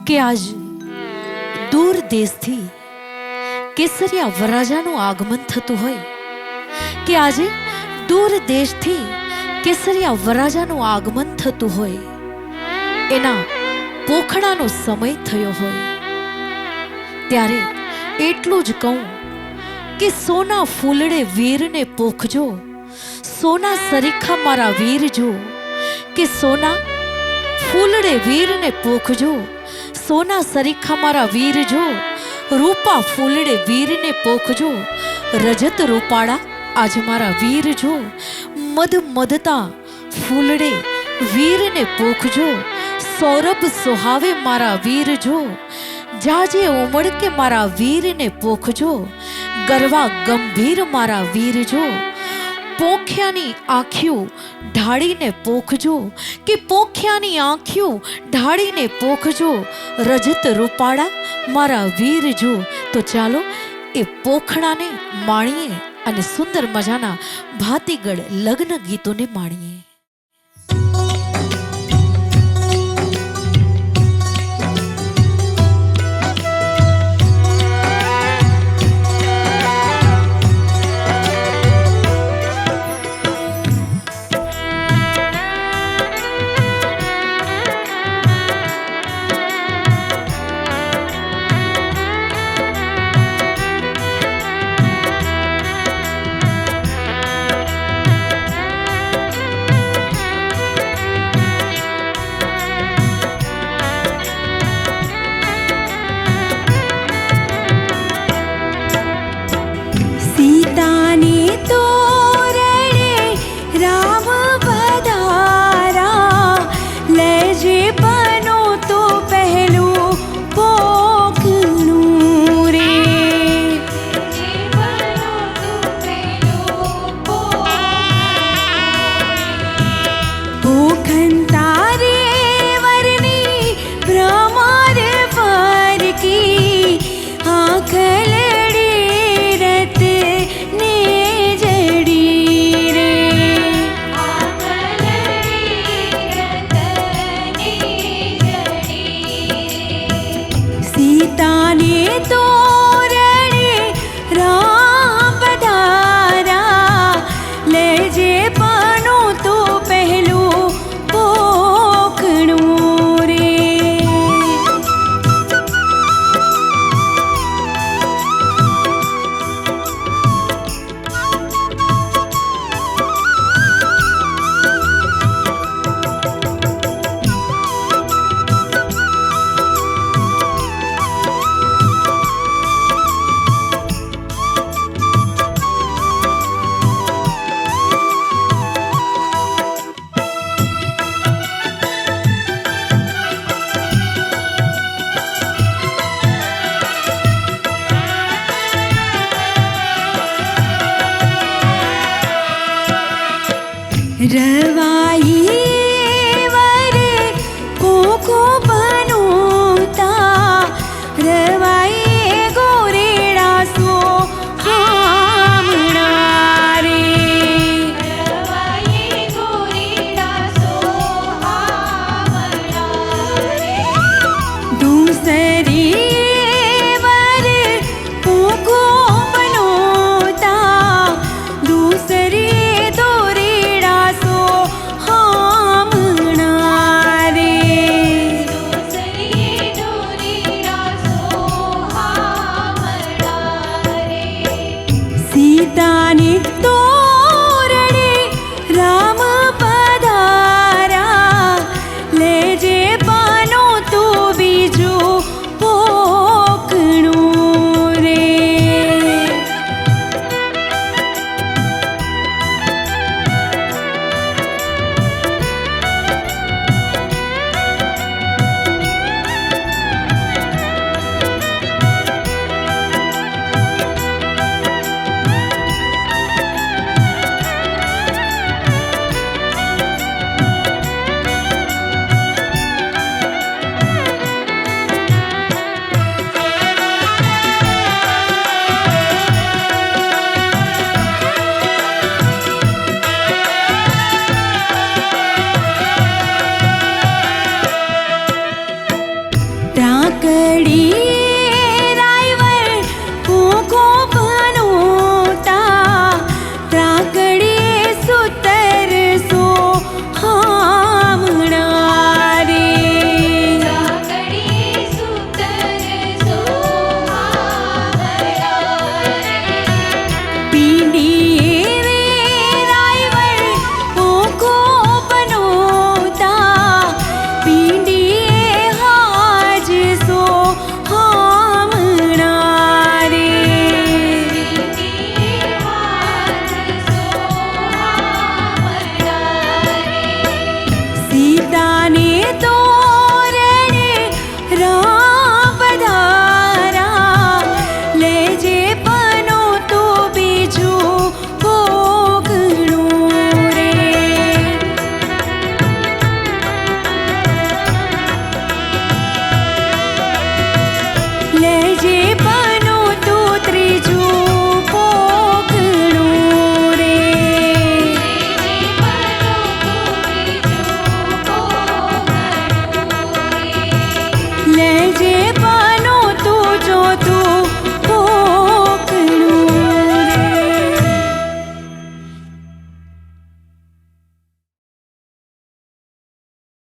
કે આજ દૂર દેશથી કેસરિયા વરરાજાનું આગમન થતું હોય, કે આજે દૂર દેશથી કેસરિયા વરરાજાનું આગમન થતું હોય, એના પોખડાનો સમય થયો હોય, ત્યારે એટલું જ કહું કે સોના ફૂલડે વીરને પોખજો, સોના સરીખા મારા વીર જો, કે સોના ફૂલડે વીરને પોખજો, સોના સરીખા મારા વીર જો, રૂપા ફૂલડે વીરને પોખજો, રજત રૂપાળા આજ મારા વીર જો, મધ મધતા ફૂલડે વીરને પોખજો, સૌરભ સુહાવે મારા વીર જો, જાજે ઉમળકે મારા વીરને પોખજો, ગરવા ગંભીર મારા વીર જો, પોખ્યાની આંખિયું ઢાળીને પોખજો, કે પોખ્યાની આંખિયું ઢાળીને પોખજો, રજત રૂપાળા મારા વીર જો. તો ચાલો એ પોખડાને માણીએ અને સુંદર મજાના ભાતીગળ લગ્ન ગીતોને માણીએ. रवाई